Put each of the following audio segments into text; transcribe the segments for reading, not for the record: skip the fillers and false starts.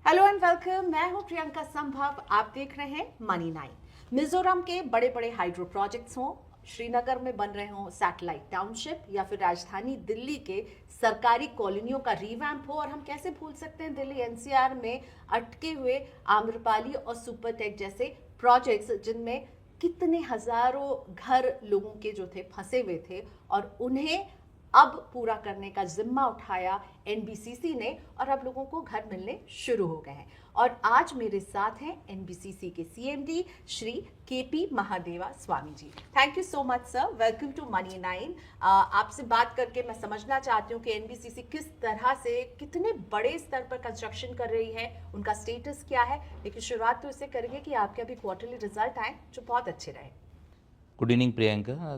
Hello and welcome. मैं हूं प्रियंका संभव। आप देख रहे हैं मनी नाइन। मिजोरम के बड़े बड़े हाइड्रो प्रोजेक्ट्स हों, श्रीनगर में बन रहे हों सैटेलाइट टाउनशिप, या फिर राजधानी दिल्ली के सरकारी कॉलोनियों का रिवैम्प हो, और हम कैसे भूल सकते हैं दिल्ली एनसीआर में अटके हुए आम्रपाली और सुपरटेक जैसे प्रोजेक्ट्स, जिनमें कितने हजारों घर लोगों के जो थे फंसे हुए थे, और उन्हें अब पूरा करने का जिम्मा उठाया एनबीसीसी ने, और अब लोगों को घर मिलने शुरू हो गए हैं। और आज मेरे साथ हैं एनबीसीसी के CMD Shri K P Mahadeva Swamy ji. Thank you so much sir, welcome to money nine. आपसे बात करके मैं समझना चाहती हूँ कि एनबीसीसी किस तरह से कितने बड़े स्तर पर कंस्ट्रक्शन कर रही है, उनका स्टेटस क्या है। लेकिन शुरुआत तो इससे करेंगे कि आपके अभी क्वार्टरली रिजल्ट आए जो बहुत अच्छे रहे। Good evening Priyanka.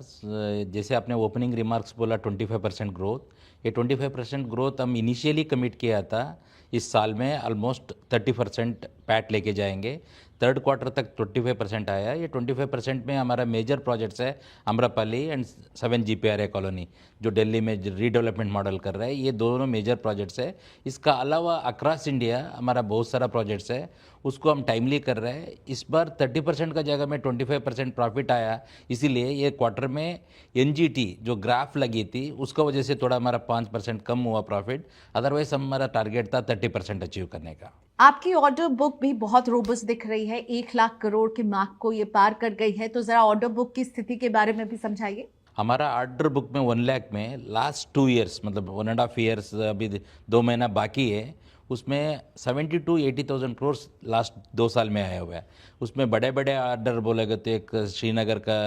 जैसे आपने ओपनिंग रिमार्क्स बोला 25% ग्रोथ, ये 25% ग्रोथ हम इनिशियली कमिट किया था। इस साल में ऑलमोस्ट 30% पैट लेके जाएंगे। थर्ड क्वार्टर तक 25% आया। ये 25% में हमारा मेजर प्रोजेक्ट्स है अम्रपाली एंड 7 GPRA कॉलोनी, जो दिल्ली में रीडेवलपमेंट मॉडल कर रहा है। ये दोनों मेजर प्रोजेक्ट्स है। इसका अलावा अक्रॉस इंडिया हमारा बहुत सारा प्रोजेक्ट्स है, उसको हम टाइमली कर रहे हैं। इस बार 30% का जगह में 25% प्रॉफिट आया, इसीलिए ये क्वार्टर में एनजीटी जो ग्राफ लगी थी उसका वजह से थोड़ा हमारा 5% कम हुआ प्रॉफिट। अदरवाइज हमारा टारगेट था 30% अचीव करने का। आपकी ऑर्डर बुक भी बहुत रोबस्ट दिख रही है, 1 लाख करोड़ के मार्क को ये पार कर गई है। तो जरा ऑर्डर बुक की स्थिति के बारे में भी समझाइए। हमारा ऑर्डर बुक में 1 लाख में लास्ट 2 ईयर्स, मतलब 1.5 ईयर्स, अभी 2 महीना बाकी है, उसमें 70 to 80,000 करोड़ लास्ट 2 साल में आया हुआ है। उसमें बड़े बड़े ऑर्डर बोलेगा तो एक श्रीनगर का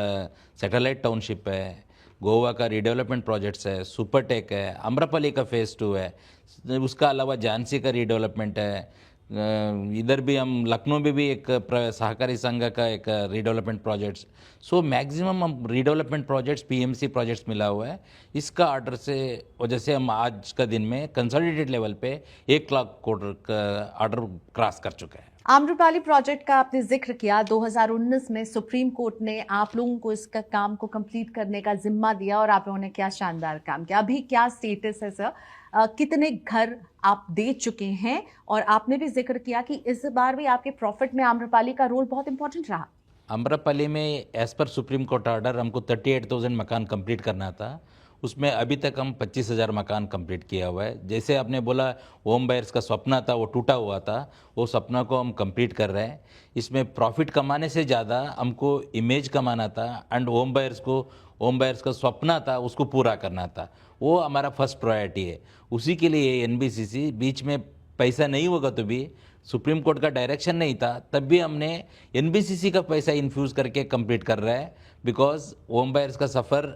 सैटेलाइट टाउनशिप है, गोवा का रीडेवलपमेंट प्रोजेक्ट्स है, सुपरटेक है, अम्रपाली का फेज़ 2 है, उसका अलावा झांसी का रीडेवलपमेंट है। इधर भी हम लखनऊ में भी एक सहकारी संघ का एक रीडेवलपमेंट प्रोजेक्ट्स। सो मैक्सिमम हम रीडेवलपमेंट प्रोजेक्ट्स, पीएमसी प्रोजेक्ट्स मिला हुआ है। इसका ऑर्डर से वजह से हम आज का दिन में कंसोलिडेटेड लेवल पे 1 लाख करोड़ का ऑर्डर क्रॉस कर चुका है। आम्रपाली प्रोजेक्ट का आपने जिक्र किया। 2019 में सुप्रीम कोर्ट ने आप लोगों को इसका काम को कंप्लीट करने का जिम्मा दिया, और आप लोगों ने क्या शानदार काम किया। अभी क्या स्टेटस है सर? कितने घर आप दे चुके हैं? और आपने भी जिक्र किया कि इस बार भी आपके प्रॉफिट में आम्रपाली का रोल बहुत इंपॉर्टेंट रहा। अम्रपाली में as per supreme court order हमको 38,000 मकान कंप्लीट करना था। उसमें अभी तक हम 25,000 मकान कंप्लीट किया हुआ है। जैसे आपने बोला होम बायर्स का सपना था वो टूटा हुआ था, वो सपना को हम कंप्लीट कर रहे हैं। इसमें प्रॉफिट कमाने से ज़्यादा हमको इमेज कमाना था, एंड होम बायर्स का सपना था उसको पूरा करना था। वो हमारा फर्स्ट प्रायोरिटी है। उसी के लिए एनबीसीसी बीच में पैसा नहीं होगा तो भी, सुप्रीम कोर्ट का डायरेक्शन नहीं था तब भी हमने एनबीसीसी का पैसा इन्फ्यूज़ करके कंप्लीट कर रहा है। बिकॉज होम बायर्स का सफ़र,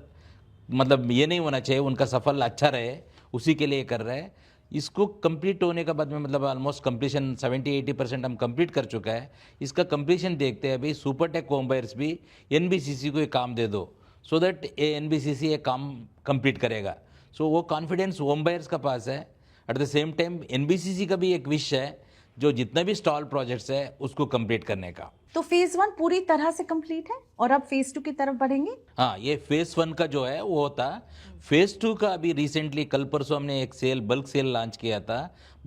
मतलब ये नहीं होना चाहिए, उनका सफल अच्छा रहे, उसी के लिए कर रहे हैं। इसको कंप्लीट होने के बाद में, मतलब ऑलमोस्ट कंप्लीशन 70-80% हम कंप्लीट कर चुका है। इसका कंप्लीशन देखते हैं अभी सुपरटेक होम बायर्स भी एनबीसीसी को एक काम दे दो, सो दैट एनबीसीसी एक काम कंप्लीट करेगा। सो वो कॉन्फिडेंस होम बायर्स का पास है। At the same time NBCC का भी एक विश है जो जितने भी स्टॉल प्रोजेक्ट्स है उसको कंप्लीट करने का। तो फेज 1 पूरी तरह से कंप्लीट है, और अब फेज 2 की तरफ बढ़ेंगे। हाँ, ये फेज 1 का जो है वो होता। फेज 2 का अभी रिसेंटली कल परसों हमने एक बल्क सेल लॉन्च किया था।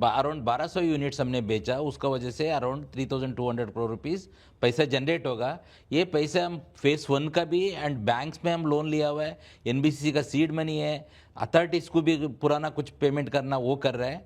अराउंड 1200 यूनिट्स हमने बेचा, उसका वजह से अराउंड 3,200 करोड़ रुपीस पैसा जनरेट होगा। ये पैसा हम फेज 1 का भी, एंड बैंक्स में हम लोन लिया हुआ है, एनबीसीसी का सीड मनी है, अथॉरिटीज़ को भी पुराना कुछ पेमेंट करना वो कर रहा है।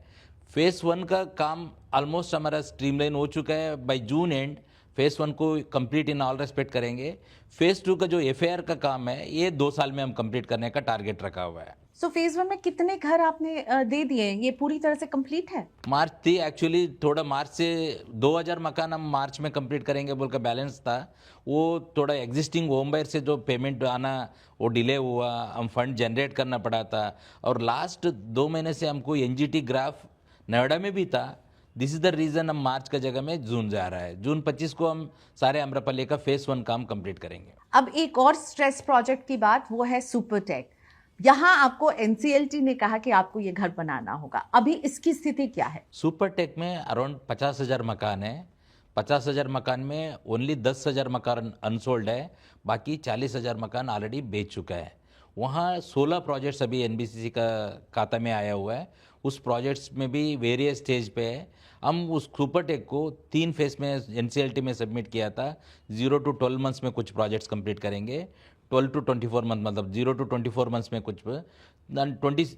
फेज 1 का काम ऑलमोस्ट हमारा स्ट्रीमलाइन हो चुका है। बाय जून एंड फेज 1 को कंप्लीट इन ऑल रेस्पेक्ट करेंगे। फेज 2 का जो एफआईआर का काम है ये 2 साल में हम कंप्लीट करने का टारगेट रखा हुआ है। सो फेज 1 में कितने घर आपने दे दिए हैं? ये पूरी तरह से कंप्लीट है? मार्च थी एक्चुअली, थोड़ा मार्च से 2,000 मकान हम मार्च में कंप्लीट करेंगे बोल का बैलेंस था। वो थोड़ा एग्जिस्टिंग होम बायर से जो पेमेंट आना वो डिले हुआ, हम फंड जनरेट करना पड़ा था। और लास्ट 2 महीने से हमको एनजीटी ग्राफ नोएडा में भी था। दिस इज द रीज़न हम मार्च का जगह में जून जा रहा है। जून 25 को हम सारे अम्रपाली का फेज 1 काम कंप्लीट करेंगे। अब एक और स्ट्रेस प्रोजेक्ट की बात, वो है सुपरटेक। यहाँ आपको एनसीएलटी ने कहा कि आपको ये घर बनाना होगा। अभी इसकी स्थिति क्या है? सुपरटेक में अराउंड 50,000 मकान है। 50,000 मकान में ओनली 10,000 मकान अनसोल्ड है, बाकी 40,000 मकान ऑलरेडी बेच चुका है। वहाँ 16 प्रोजेक्ट्स अभी एनबीसीसी का खाता में आया हुआ है। उस प्रोजेक्ट्स में भी वेरियस स्टेज पे है। हम उस सुपरटेक को 3 फेज में एनसीएलटी में सबमिट किया था। 0 to 12 मंथ्स में कुछ प्रोजेक्ट्स कंप्लीट करेंगे, 12 to 24 मंथ मतलब 0 to 24 मंथ्स में कुछ, 24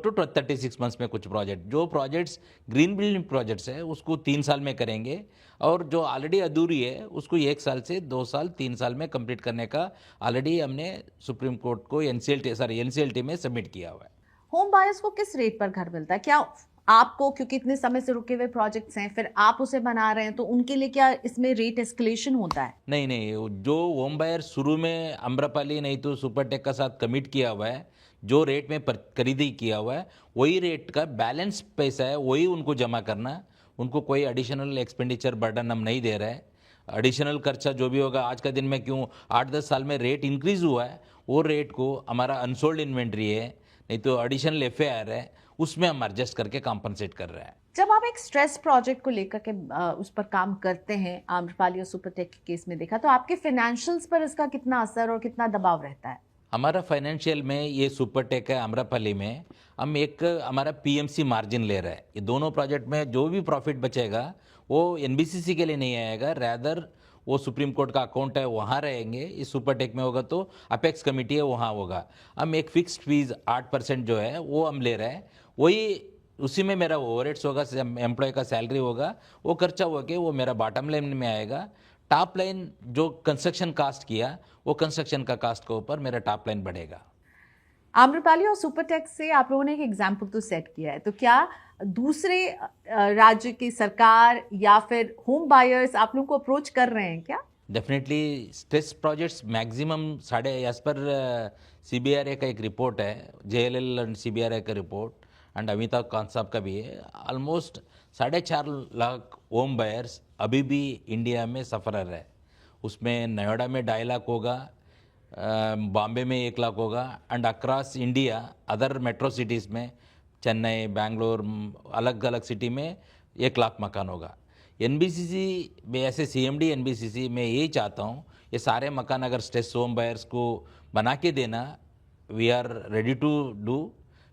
to 36 मंथ्स में कुछ प्रोजेक्ट। जो प्रोजेक्ट्स ग्रीन बिल्डिंग प्रोजेक्ट्स है उसको 3 साल में करेंगे, और जो ऑलरेडी अधूरी है उसको 1 साल से 2 साल 3 साल में कंप्लीट करने का ऑलरेडी हमने सुप्रीम कोर्ट को एनसीएलटी में सबमिट किया हुआ है। होम बायर्स को किस रेट पर घर मिलता है? क्या आपको, क्योंकि इतने समय से रुके हुए प्रोजेक्ट्स हैं, फिर आप उसे बना रहे हैं, तो उनके लिए क्या इसमें रेट एस्केलेशन होता है? नहीं, जो होम बायर शुरू में अम्रपाली नहीं तो सुपरटेक का साथ कमिट किया हुआ है, जो रेट में खरीदी किया हुआ है, वही रेट का बैलेंस पैसा है, वही उनको जमा करना। उनको कोई एडिशनल एक्सपेंडिचर बर्डन हम नहीं दे रहे हैं। एडिशनल खर्चा जो भी होगा, आज का दिन में क्यों 8-10 साल में रेट इंक्रीज हुआ है, वो रेट को हमारा अनसोल्ड इन्वेंट्री है, नहीं तो एडिशनल एफएआर है, उसमें हम एडजस्ट करके कॉम्पनसेट कर रहे हैं। जब आप एक स्ट्रेस प्रोजेक्ट को लेकर के उस पर काम करते हैं, आम्रपाली और सुपरटेक के केस में देखा, तो आपके फाइनेंशियल्स पर इसका कितना असर और कितना दबाव रहता है? हमारा फाइनेंशियल में ये सुपरटेक है आम्रपाली में, हम एक हमारा पीएमसी मार्जिन ले रहे हैं। ये दोनों प्रोजेक्ट में जो भी प्रॉफिट बचेगा वो एनबीसीसी के लिए नहीं आएगा, रैदर वो सुप्रीम कोर्ट का अकाउंट है वहाँ रहेंगे। इस सुपरटेक में होगा तो अपेक्स कमेटी है वहाँ होगा। हम एक फिक्स्ड फीस 8% जो है वो हम ले रहे हैं, वही उसी में मेरा ओवरहेड्स होगा, एम्प्लॉय का सैलरी होगा, वो खर्चा हो के वो मेरा बॉटम लाइन में आएगा। टॉप लाइन जो कंस्ट्रक्शन कास्ट किया, वो कंस्ट्रक्शन का कास्ट के ऊपर मेरा टॉप लाइन बढ़ेगा। आम्रपाली और सुपरटेक से आप लोगों ने एक एग्जाम्पल तो सेट किया है, तो क्या दूसरे राज्य की सरकार या फिर होम बायर्स आप लोगों को अप्रोच कर रहे हैं क्या? डेफिनेटली स्ट्रेस प्रोजेक्ट्स मैक्सिमम साढ़े, एज पर सीबीआरए का एक रिपोर्ट है, जेएलएल एंड सीबीआरए का रिपोर्ट एंड अमिताभ कांत साहब का भी है, ऑलमोस्ट 4.5 लाख होम बायर्स अभी भी इंडिया में सफरर है। उसमें नोएडा में 2.5 लाख होगा, बॉम्बे में 1 लाख होगा, and across India other metro cities में चेन्नई, बैंगलोर, अलग अलग सिटी में 1 लाख मकान होगा। एनबीसीसी में ऐसे सीएमडी एनबीसीसी में यही चाहता हूँ, ये सारे मकान अगर स्ट्रेस होम बायर्स को बना के देना, we are ready to do,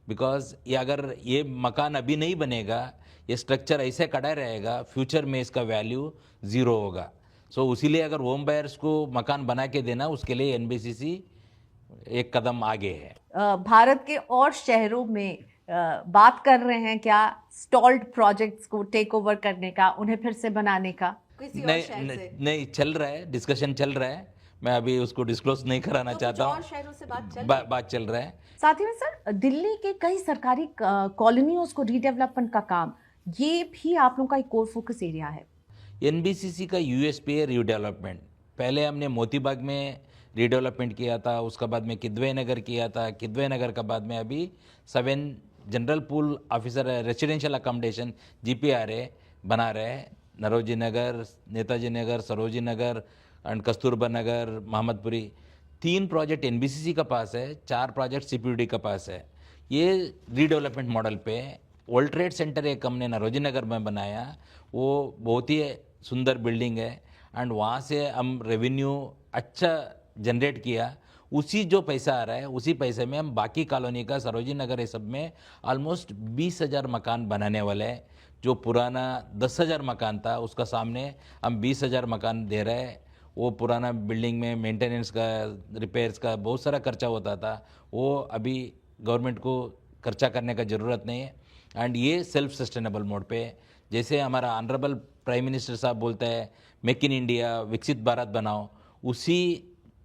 because ये अगर ये मकान अभी नहीं बनेगा, ये स्ट्रक्चर ऐसे खड़ा रहेगा, फ्यूचर में इसका वैल्यू ज़ीरो होगा। सो उसीलिए अगर होम बायर्स को मकान बना के देना, उसके लिए एनबीसीसी एक कदम आगे है। भारत के और शहरों में बात कर रहे हैं क्या स्टॉल्ड प्रोजेक्ट्स को टेक ओवर करने का, उन्हें फिर से बनाने का? किसी और शहर से? नहीं, चल रहा है, डिस्कशन चल रहा है, मैं अभी उसको डिस्क्लोज नहीं कराना चाहता हूँ। और शहरों से बात चल रहा है। साथ ही में सर, दिल्ली के कई सरकारी कॉलोनियों को रीडेवलपमेंट का काम, ये भी आप लोगों का एक कोर फोकस एरिया है। एनबीसीसी का यूएसपी है रीडेवलपमेंट। पहले हमने मोतीबाग में रीडेवलपमेंट किया था, उसका बाद में किद्वई नगर किया था, किद्वई नगर का बाद में अभी 7 general pool officer residential accommodation GPRA बना रहे हैं। Naoroji Nagar, Netaji Nagar, Sarojini Nagar and Kasturba Nagar, Mohammadpuri, 3 project NBCC का पास है, 4 प्रोजेक्ट सीपीयूडी का पास है। ये रीडेवलपमेंट मॉडल पे वर्ल्ड ट्रेड सेंटर एक हमने नरोजी नगर में बनाया, वो बहुत ही सुंदर बिल्डिंग है, एंड वहाँ से हम रेवेन्यू अच्छा जनरेट किया। उसी जो पैसा आ रहा है, उसी पैसे में हम बाकी कॉलोनी का, सरोजी नगर ये सब में ऑलमोस्ट 20,000 मकान बनाने वाले हैं। जो पुराना 10,000 मकान था, उसका सामने हम 20,000 मकान दे रहे हैं। वो पुराना बिल्डिंग में मेंटेनेंस का, रिपेयर्स का बहुत सारा खर्चा होता था, वो अभी गवर्नमेंट को खर्चा करने का ज़रूरत नहीं है, एंड ये सेल्फ सस्टेनेबल मोड पे है। जैसे हमारा ऑनरेबल प्राइम मिनिस्टर साहब बोलते हैं मेक इन इंडिया, विकसित भारत बनाओ, उसी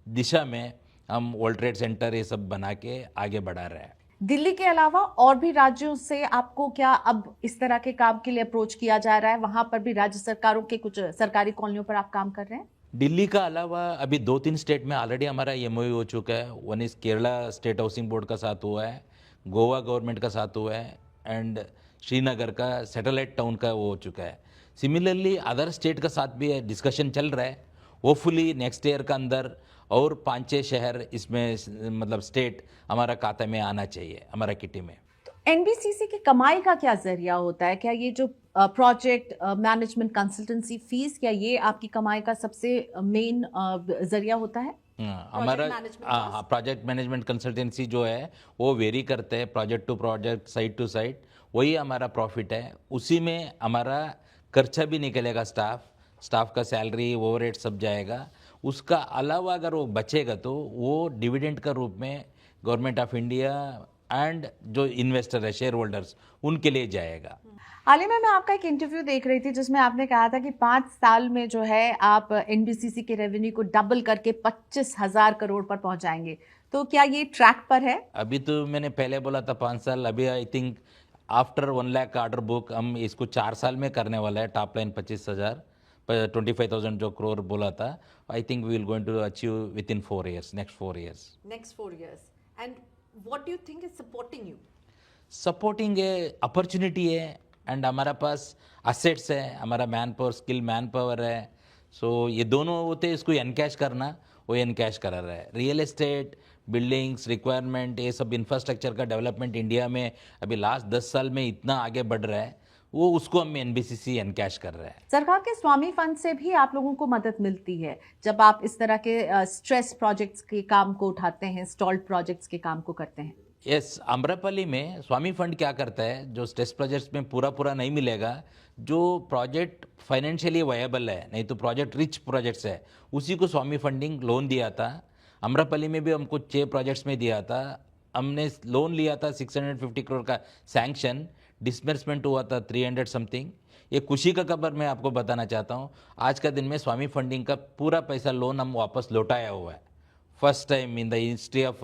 दिशा में हम वर्ल्ड ट्रेड सेंटर ये सब बना के आगे बढ़ा रहे हैं। दिल्ली के अलावा और भी राज्यों से आपको क्या अब इस तरह के काम के लिए अप्रोच किया जा रहा है? वहां पर भी राज्य सरकारों के कुछ सरकारी कॉलोनियों पर आप काम कर रहे हैं? दिल्ली का अलावा अभी 2-3 स्टेट में ऑलरेडी हमारा एमओयू हो चुका है। One is Kerala state housing board का साथ हुआ है, गोवा गवर्नमेंट का साथ हुआ है, एंड श्रीनगर का सैटेलाइट टाउन का वो हो चुका है। सिमिलरली अदर स्टेट का साथ भी डिस्कशन चल रहा है। होपफुली नेक्स्ट ईयर का अंदर और 5-6 शहर इसमें मतलब स्टेट हमारा खाता में आना चाहिए, हमारा किटी में। तो एनबीसीसी की कमाई का क्या जरिया होता है? क्या ये जो प्रोजेक्ट मैनेजमेंट कंसल्टेंसी फीस, क्या ये आपकी कमाई का सबसे मेन जरिया होता है? हमारा management हाँ प्रोजेक्ट मैनेजमेंट कंसल्टेंसी जो है वो वेरी करते हैं project to project site to site, वही हमारा प्रॉफिट है। उसी में हमारा खर्चा भी निकलेगा, स्टाफ का सैलरी ओवरहेड सब जाएगा। उसका अलावा अगर वो बचेगा तो वो डिविडेंड का रूप में गवर्नमेंट ऑफ इंडिया एंड जो इन्वेस्टर है शेयर होल्डर्स उनके लिए जाएगा। हाल ही में मैं आपका एक इंटरव्यू देख रही थी जिसमें आपने कहा था कि 5 साल में जो है आप एनबीसीसी के रेवेन्यू को डबल करके 25,000 करोड़ पर पहुंचाएंगे, तो क्या ये ट्रैक पर है? अभी तो मैंने पहले बोला था 5 साल, अभी I think after 1 lakh order book हम इसको 4 साल में करने वाला है। टॉप लाइन 25,000 25,000 जो करोड़ बोला था, I think we will going to achieve within 4 years, next 4 years। Next 4 years, and what do you think is supporting you? Supporting है, अपॉर्चुनिटी है, एंड हमारा पास असेट्स है, हमारा man power, skill man power है। So ये दोनों होते, इसको एनकैश करना, वो एनकैश करा रहा है। रियल एस्टेट, बिल्डिंग्स, रिक्वायरमेंट, ये सब इंफ्रास्ट्रक्चर का डेवलपमेंट इंडिया में अभी लास्ट 10 साल में इतना आगे बढ़ रहा है, वो उसको हम एनबीसीसी एनकैश कर रहा है। सरकार के स्वामी फंड से भी आप लोगों को मदद मिलती है जब आप इस तरह के स्ट्रेस प्रोजेक्ट्स के काम को उठाते हैं, स्टॉल्ड प्रोजेक्ट्स के काम को करते हैं? यस, आम्रपाली में स्वामी फंड क्या करता है, जो स्ट्रेस प्रोजेक्ट्स में पूरा नहीं मिलेगा, जो प्रोजेक्ट फाइनेंशियली वायबल है, नहीं तो प्रोजेक्ट रिच प्रोजेक्ट्स है, उसी को स्वामी फंडिंग लोन दिया था। आम्रपाली में भी हमको 6 प्रोजेक्ट्स में दिया था। हमने लोन लिया था 650 करोड़ का सैंक्शन, डिसबर्समेंट हुआ था 300 समथिंग। ये खुशी का खबर मैं आपको बताना चाहता हूँ, आज का दिन में स्वामी फंडिंग का पूरा पैसा लोन हम वापस लौटाया हुआ है। First time in the history of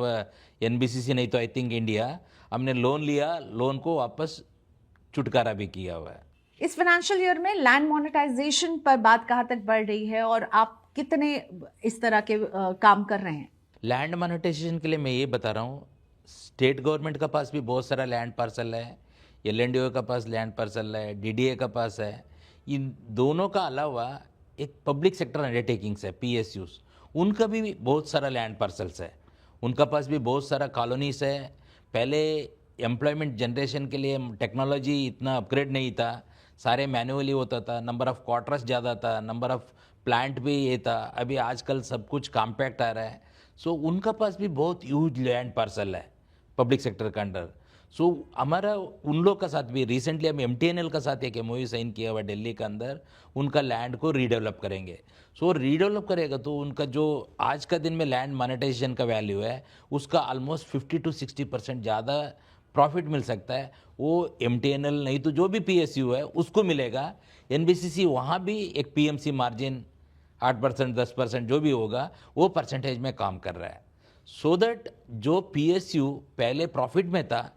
NBCC, नहीं तो आई थिंक इंडिया, हमने लोन लिया, लोन को वापस छुटकारा भी किया हुआ है। इस फाइनेंशियल ईयर में लैंड मोनेटाइजेशन पर बात कहाँ तक बढ़ रही है और आप कितने इस तरह के काम कर रहे हैं? लैंड मोनेटाइजेशन के लिए मैं ये बता रहा हूँ, स्टेट गवर्नमेंट का पास भी बहुत सारा लैंड पार्सल है, एलएनडीओ का पास लैंड पार्सल है, डीडीए का पास है। इन दोनों का अलावा एक पब्लिक सेक्टर अंडरटेकिंग्स है, पीएसयूज, उनका भी बहुत सारा लैंड पार्सल्स है, उनका पास भी बहुत सारा कॉलोनीज है। पहले एम्प्लॉयमेंट जनरेशन के लिए टेक्नोलॉजी इतना अपग्रेड नहीं था, सारे मैनुअली होता था, नंबर ऑफ क्वार्टर्स ज़्यादा था, नंबर ऑफ प्लांट भी ये था। अभी आजकल सब कुछ कॉम्पैक्ट आ रहा है, सो उनका पास भी बहुत ह्यूज लैंड पार्सल है पब्लिक सेक्टर के अंडर। सो हमारा उन लोग का साथ भी रिसेंटली हम एमटीएनएल का साथ एक एमओयू साइन किया हुआ दिल्ली के अंदर, उनका लैंड को रीडेवलप करेंगे। सो रीडेवलप करेगा तो उनका जो आज का दिन में लैंड मोनेटाइजेशन का वैल्यू है, उसका ऑलमोस्ट 50 to 60% ज़्यादा प्रॉफिट मिल सकता है। वो एमटीएनएल नहीं तो जो भी पीएसयू है उसको मिलेगा। एनबीसीसी वहाँ भी एक पीएमसी मार्जिन 8% 10% जो भी होगा वो परसेंटेज में काम कर रहा है, सो दैट जो पीएसयू पहले प्रॉफिट में था,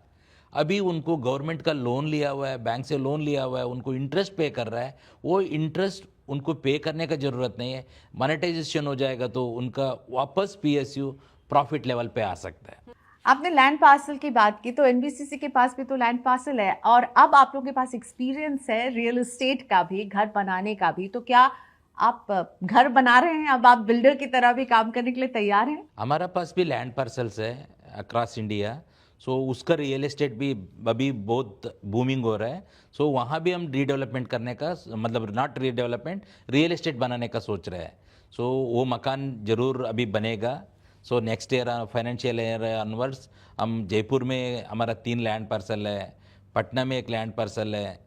अभी उनको गवर्नमेंट का लोन लिया हुआ है, बैंक से लोन लिया हुआ है, उनको इंटरेस्ट पे कर रहा है, वो इंटरेस्ट उनको पे करने का ज़रूरत नहीं है। मोनेटाइजेशन हो जाएगा तो उनका वापस पीएसयू प्रॉफिट लेवल पे आ सकता है। आपने लैंड पार्सल की बात की, तो एनबीसीसी के पास भी तो लैंड पार्सल है और अब आप लोगों के पास एक्सपीरियंस है रियल एस्टेट का भी, घर बनाने का भी, तो क्या आप घर बना रहे हैं? अब आप बिल्डर की तरह भी काम करने के लिए तैयार हैं? हमारा पास भी लैंड पार्सल्स है अक्रॉस इंडिया, सो उसका रियल एस्टेट भी अभी बहुत बूमिंग हो रहा है। सो वहाँ भी हम रीडेवलपमेंट करने का, मतलब नॉट रीडेवलपमेंट, रियल एस्टेट बनाने का सोच रहे हैं। सो वो मकान जरूर अभी बनेगा। So next year financial year onwards हम जयपुर में हमारा 3 लैंड पार्सल है, पटना में एक लैंड पार्सल है।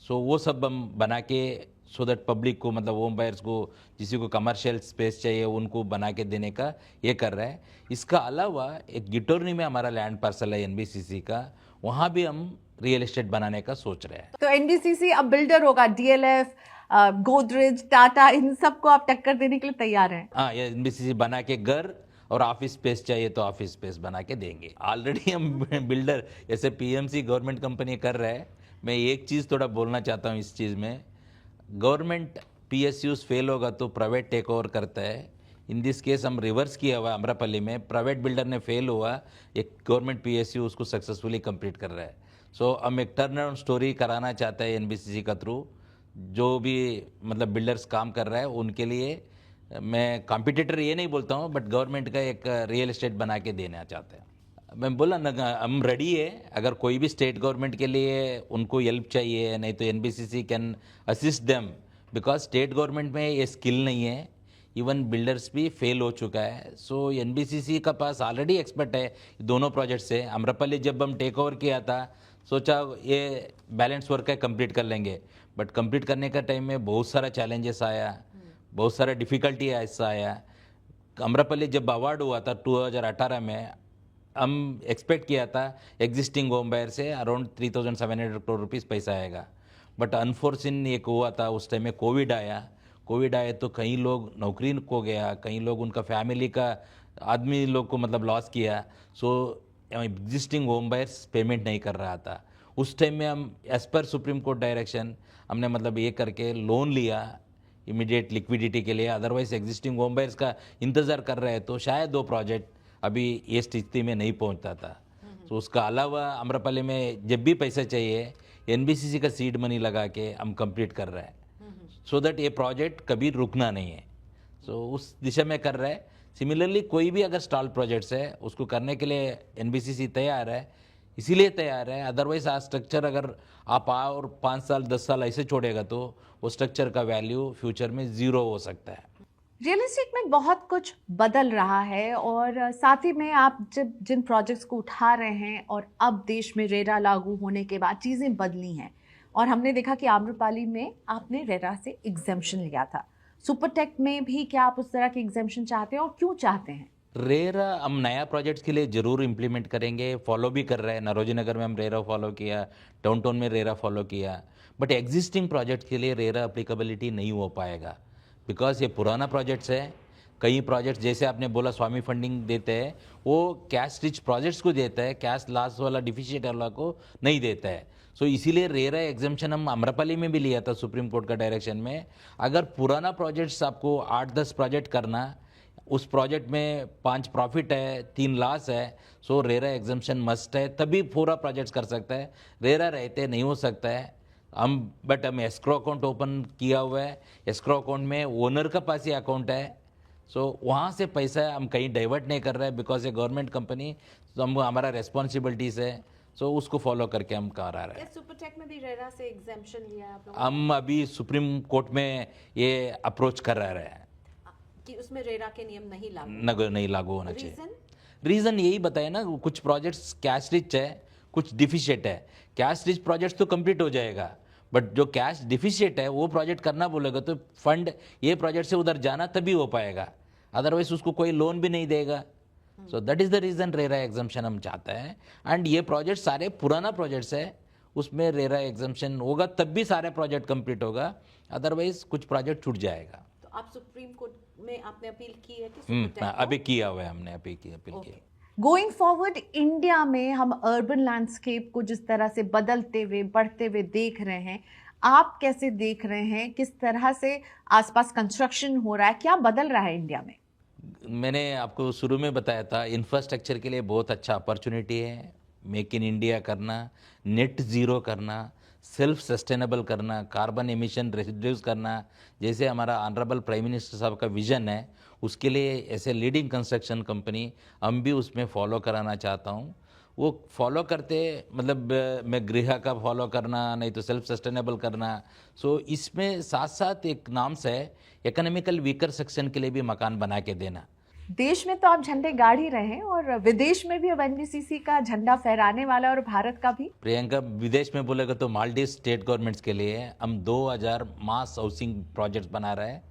सो वो सब हम बना के, सो दैट पब्लिक को, मतलब होम बायर्स को, किसी को कमर्शियल स्पेस चाहिए उनको बना के देने का ये कर रहा है। इसका अलावा एक गिटोरनी में हमारा लैंड पार्सल है एनबीसीसी का, वहाँ भी हम रियल एस्टेट बनाने का सोच रहे हैं। तो एनबीसीसी अब बिल्डर होगा, डीएलएफ, गोदरेज, टाटा, इन सबको आप टक्कर देने के लिए तैयार हैं? हाँ, ये एनबीसीसी बना के घर और ऑफिस स्पेस चाहिए तो ऑफिस स्पेस बना के देंगे। ऑलरेडी हम बिल्डर जैसे पीएमसी गवर्नमेंट कंपनी कर रहा है। मैं एक चीज़ थोड़ा बोलना चाहता हूँ इस चीज़ में, गवर्नमेंट पीएसयूज फेल होगा तो प्राइवेट टेक ओवर करता है। इन दिस केस हम रिवर्स किया हुआ अमरापल्ली में, प्राइवेट बिल्डर ने फेल हुआ, एक गवर्नमेंट पीएसयू उसको सक्सेसफुली कंप्लीट कर रहा है। सो हम एक टर्न अराउंड स्टोरी कराना चाहता है एनबीसीसी का थ्रू, जो भी मतलब बिल्डर्स काम कर रहा है उनके लिए। मैं कॉम्पिटिटर ये नहीं बोलता हूँ, बट गवर्नमेंट का एक रियल एस्टेट बना के देना चाहते हैं। मैं बोला ना, हम रेडी है, अगर कोई भी स्टेट गवर्नमेंट के लिए उनको हेल्प चाहिए, नहीं तो NBCC can assist them, because state government में ये स्किल नहीं है, इवन बिल्डर्स भी फेल हो चुका है। सो एनबीसीसी का पास ऑलरेडी एक्सपर्ट है दोनों प्रोजेक्ट से। आम्रपल्ली जब हम टेक ओवर किया था सोचा ये बैलेंस वर्क है कंप्लीट कर लेंगे, बट कंप्लीट करने का टाइम में बहुत सारा चैलेंजेस आया, बहुत सारा डिफिकल्टी ऐसा आया। आम्रपल्ली जब अवार्ड हुआ था 2018 में, हम एक्सपेक्ट किया था एग्जिस्टिंग होम बायर से अराउंड 3,700 करोड़ रुपीस पैसा आएगा, बट अनफॉर्चुनेट एक हुआ था उस टाइम में कोविड आया। कोविड आए तो कई लोग नौकरी खो गया, कई लोग उनका फैमिली का आदमी लोग को मतलब लॉस किया। सो एग्जिस्टिंग होम बायर्स पेमेंट नहीं कर रहा था। उस टाइम में हम as per supreme court direction हमने मतलब ये करके लोन लिया इमीडिएट लिक्विडिटी के लिए, अदरवाइज एग्जिस्टिंग होम बायर्स का इंतज़ार कर रहे हैं तो शायद वो प्रोजेक्ट अभी ये स्थिति में नहीं पहुंचता था। तो उसका अलावा आम्रपल्ली में जब भी पैसा चाहिए एनबीसीसी का सीड मनी लगा के हम कंप्लीट कर रहे हैं, सो दैट ये प्रोजेक्ट कभी रुकना नहीं है। सो उस दिशा में कर रहे हैं। सिमिलरली कोई भी अगर स्टॉल प्रोजेक्ट्स है उसको करने के लिए एनबीसीसी तैयार है, इसीलिए तैयार है। अदरवाइज आज स्ट्रक्चर अगर आप और 5 साल 10 साल ऐसे छोड़ेगा तो वो स्ट्रक्चर का वैल्यू फ्यूचर में ज़ीरो हो सकता है। रियल एस्टेट में बहुत कुछ बदल रहा है और साथ ही में आप जब जिन प्रोजेक्ट्स को उठा रहे हैं और अब देश में रेरा लागू होने के बाद चीज़ें बदली हैं और हमने देखा कि आम्रपाली में आपने रेरा से एग्जेम्पशन लिया था। सुपरटेक में भी क्या आप उस तरह की एग्जेम्पशन चाहते हैं और क्यों चाहते हैं? रेरा हम नया प्रोजेक्ट्स के लिए ज़रूर इम्प्लीमेंट करेंगे, फॉलो भी कर रहे हैं। नरोजी नगर में हम रेरा फॉलो किया, डाउनटाउन में रेरा फॉलो किया, बट एग्जिस्टिंग प्रोजेक्ट के लिए रेरा अप्लीकेबिलिटी नहीं हो पाएगा बिकॉज ये पुराना प्रोजेक्ट्स है। कई प्रोजेक्ट्स जैसे आपने बोला स्वामी फंडिंग देते हैं, वो कैश रिच प्रोजेक्ट्स को देता है, कैश लॉस वाला डिफिशिएट वाला को नहीं देता है। सो इसीलिए रेरा एग्जेम्पशन हम आम्रपाली में भी लिया था सुप्रीम कोर्ट का डायरेक्शन में। अगर पुराना प्रोजेक्ट्स आपको 8-10 प्रोजेक्ट करना, उस प्रोजेक्ट में 5 प्रॉफिट है 3 लॉस है, सो रेरा एग्जेम्पशन मस्ट है, तभी पूरा प्रोजेक्ट्स कर सकता है। रेरा रहते नहीं हो सकता है। हम एस्क्रो अकाउंट ओपन किया हुआ है, एस्क्रो अकाउंट में ओनर का पास ही अकाउंट है। सो वहाँ से पैसा हम कहीं डाइवर्ट नहीं कर रहे हैं बिकॉज ये गवर्नमेंट कंपनी, तो हम हमारा रेस्पॉन्सिबिलिटीज है, सो उसको फॉलो करके हम कर रहे हैं। सुपरटेक में भी रेरा से एग्जेम्पशन लिया है आप लोगों हम अभी सुप्रीम कोर्ट में ये अप्रोच कर रहे हैं कि उसमें रेरा के नियम नहीं लागू होना चाहिए। रीज़न यही बताया ना, कुछ प्रोजेक्ट्स कैश रिच है, कुछ डिफिशिएट है। कैश रिच प्रोजेक्ट्स तो कंप्लीट हो जाएगा, बट जो कैश डिफिशिएट है वो प्रोजेक्ट करना बोलेगा तो फंड ये प्रोजेक्ट से उधर जाना तभी हो पाएगा, अदरवाइज उसको कोई लोन भी नहीं देगा। So that is the reason RERA exemption हम चाहते हैं। एंड ये प्रोजेक्ट सारे पुराना प्रोजेक्ट्स है, उसमें रेरा एग्जाम्पशन होगा तब भी सारे प्रोजेक्ट कंप्लीट होगा, अदरवाइज कुछ प्रोजेक्ट छूट जाएगा। तो आप सुप्रीम कोर्ट में आपने अपील की है कि सुपरटेक अभी किया हुआ है हमने, अपील की। गोइंग फॉरवर्ड इंडिया में हम अर्बन लैंडस्केप को जिस तरह से बदलते हुए बढ़ते हुए देख रहे हैं, आप कैसे देख रहे हैं? किस तरह से आसपास कंस्ट्रक्शन हो रहा है, क्या बदल रहा है इंडिया में? मैंने आपको शुरू में बताया था इंफ्रास्ट्रक्चर के लिए बहुत अच्छा अपॉर्चुनिटी है। मेक इन इंडिया करना, नेट ज़ीरो करना, सेल्फ सस्टेनेबल करना, कार्बन एमिशन रिड्यूस करना, जैसे हमारा ऑनरेबल प्राइम मिनिस्टर साहब का विजन है, उसके लिए ऐसे लीडिंग कंस्ट्रक्शन कंपनी हम भी उसमें फॉलो कराना चाहता हूँ। वो फॉलो करते मतलब मैं गृह का फॉलो करना, नहीं तो सेल्फ सस्टेनेबल करना। सो इसमें साथ साथ एक नाम से इकोनॉमिकल वीकर सेक्शन के लिए भी मकान बना के देना। देश में तो आप झंडे गाड़ ही रहे हैं और विदेश में भी अब एनबीसीसी का झंडा फहराने वाला है और भारत का भी। प्रियंका, विदेश में बोलेगा तो मालदीव स्टेट गवर्नमेंट्स के लिए हम 2000 मास हाउसिंग प्रोजेक्ट्स बना रहे हैं।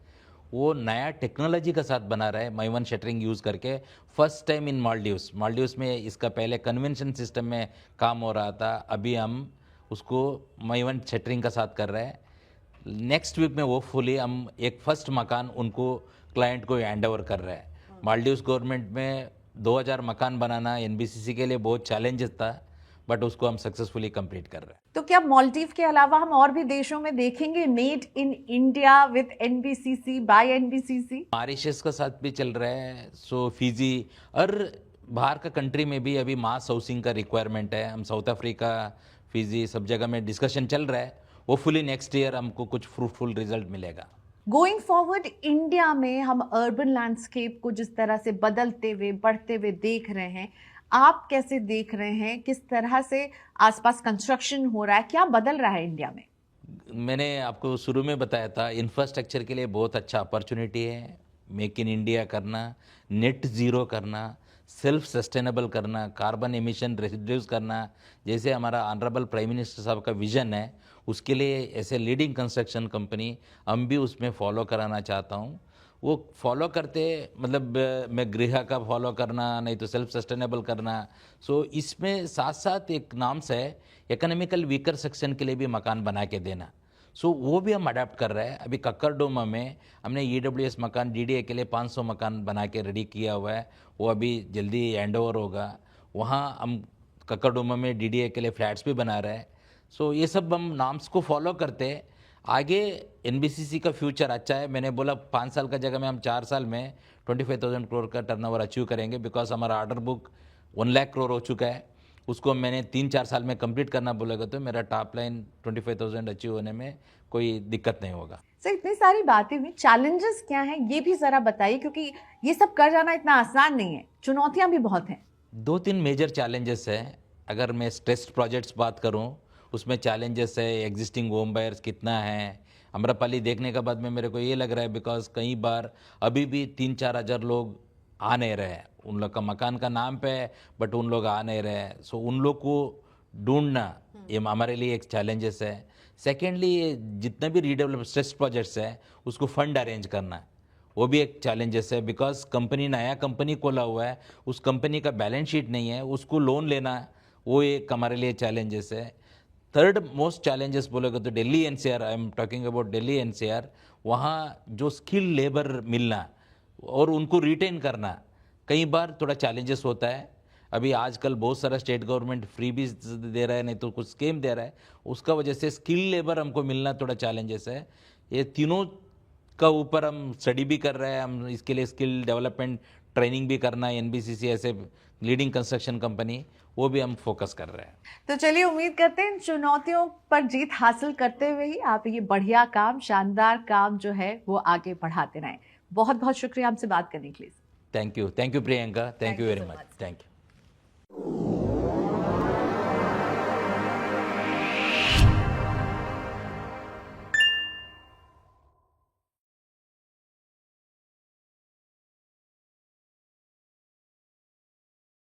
वो नया टेक्नोलॉजी के साथ बना रहा है, माइवन शटरिंग यूज़ करके। फर्स्ट टाइम इन मालदीव्स में इसका पहले कन्वेंशन सिस्टम में काम हो रहा था, अभी हम उसको माइवन शटरिंग का साथ कर रहे हैं। नेक्स्ट वीक में वो फुली हम एक फर्स्ट मकान उनको क्लाइंट को हैंड ओवर कर रहे हैं। मालदीव्स गवर्नमेंट में 2000 मकान बनाना एनबीसीसी के लिए बहुत चैलेंजेस था, बट उसको हम सक्सेसफुली कंप्लीट कर रहे हैं। तो क्या मालदीव के अलावा हम और भी देशों में देखेंगे made in India with NBCC by NBCC? Mauritius का साथ भी चल रहा है, सो फिजी और बाहर का कंट्री में भी अभी मास हाउसिंग का रिक्वायरमेंट है। हम साउथ अफ्रीका, फिजी सब जगह में डिस्कशन चल रहा है। होपफुली नेक्स्ट ईयर हमको कुछ फ्रूटफुल रिजल्ट मिलेगा। गोइंग फॉरवर्ड इंडिया में हम अर्बन लैंडस्केप को जिस तरह से बदलते हुए बढ़ते हुए देख रहे हैं, आप कैसे देख रहे हैं? किस तरह से आसपास कंस्ट्रक्शन हो रहा है, क्या बदल रहा है इंडिया में? मैंने आपको शुरू में बताया था इंफ्रास्ट्रक्चर के लिए बहुत अच्छा अपॉर्चुनिटी है। मेक इन इंडिया करना, नेट ज़ीरो करना, सेल्फ सस्टेनेबल करना, कार्बन एमिशन रिड्यूस करना, जैसे हमारा ऑनरेबल प्राइम मिनिस्टर साहब का विजन है, उसके लिए ऐसे लीडिंग कंस्ट्रक्शन कंपनी हम भी उसमें फॉलो कराना चाहता हूँ। वो फॉलो करते मतलब मैं गृह का फॉलो करना, नहीं तो सेल्फ सस्टेनेबल करना। सो इसमें साथ साथ एक नाम से इकोनॉमिकल वीकर सेक्शन के लिए भी मकान बना के देना। सो वो भी हम अडाप्ट कर रहे हैं। अभी कक्करडोमा में हमने EWS मकान DDA के लिए 500 मकान बना के रेडी किया हुआ है, वो अभी जल्दी हैंड ओवर होगा। वहाँ हम कक्करडोमा में DDA के लिए फ्लैट्स भी बना रहे हैं। सो ये सब हम नॉर्म्स को फॉलो करते आगे NBCC का फ्यूचर अच्छा है। मैंने बोला 5 साल का जगह में हम 4 साल में 25,000 करोड़ का टर्नओवर अचीव करेंगे, बिकॉज हमारा ऑर्डर बुक 1 लाख करोड़ हो चुका है। उसको मैंने 3-4 साल में कंप्लीट करना बोलेगा तो मेरा टॉप लाइन 25,000 अचीव होने में कोई दिक्कत नहीं होगा। सर, इतनी सारी बातें हुई, चैलेंजेस क्या हैं ये भी जरा बताइए, क्योंकि ये सब कर जाना इतना आसान नहीं है, चुनौतियां भी बहुत हैं। 2-3 मेजर चैलेंजेस है। अगर मैं स्ट्रेस्ड प्रोजेक्ट्स बात करूं, उसमें चैलेंजेस है एग्जिस्टिंग होम बायर्स कितना है। अम्रपाली देखने के बाद में मेरे को ये लग रहा है, बिकॉज कई बार अभी भी 3-4 हज़ार लोग आ नहीं रहे हैं। उन लोग का मकान का नाम पे है बट उन लोग आ नहीं रहे हैं। सो उन लोग को ढूंढना ये हमारे लिए एक चैलेंजेस है। सेकेंडली, जितने भी रीडेवलप स्ट्रेस्ड प्रोजेक्ट्स है उसको फंड अरेंज करना, वो भी एक चैलेंजेस है। बिकॉज कंपनी नया कंपनी खोला हुआ है, उस कंपनी का बैलेंस शीट नहीं है, उसको लोन लेना वो एक हमारे लिए चैलेंजेस है। थर्ड मोस्ट चैलेंजेस बोलेगा तो Delhi NCR, I am talking about Delhi NCR, वहाँ जो स्किल लेबर मिलना और उनको रिटेन करना कई बार थोड़ा चैलेंजेस होता है। अभी आजकल बहुत सारा स्टेट गवर्नमेंट फ्री भी दे रहा है, नहीं तो कुछ स्कीम दे रहा है, उसका वजह से स्किल लेबर हमको मिलना थोड़ा चैलेंजेस है। ये तीनों का ऊपर हम स्टडी भी कर रहे हैं। हम इसके लिए स्किल डेवलपमेंट ट्रेनिंग भी करना है। NBCC ऐसे लीडिंग कंस्ट्रक्शन कंपनी, वो भी हम फोकस कर रहे हैं। तो चलिए, उम्मीद करते हैं इन चुनौतियों पर जीत हासिल करते हुए ही आप ये बढ़िया काम, शानदार काम जो है वो आगे बढ़ाते रहें। बहुत बहुत शुक्रिया हमसे बात करने के लिए। Thank you Priyanka, thank you very much, thank you.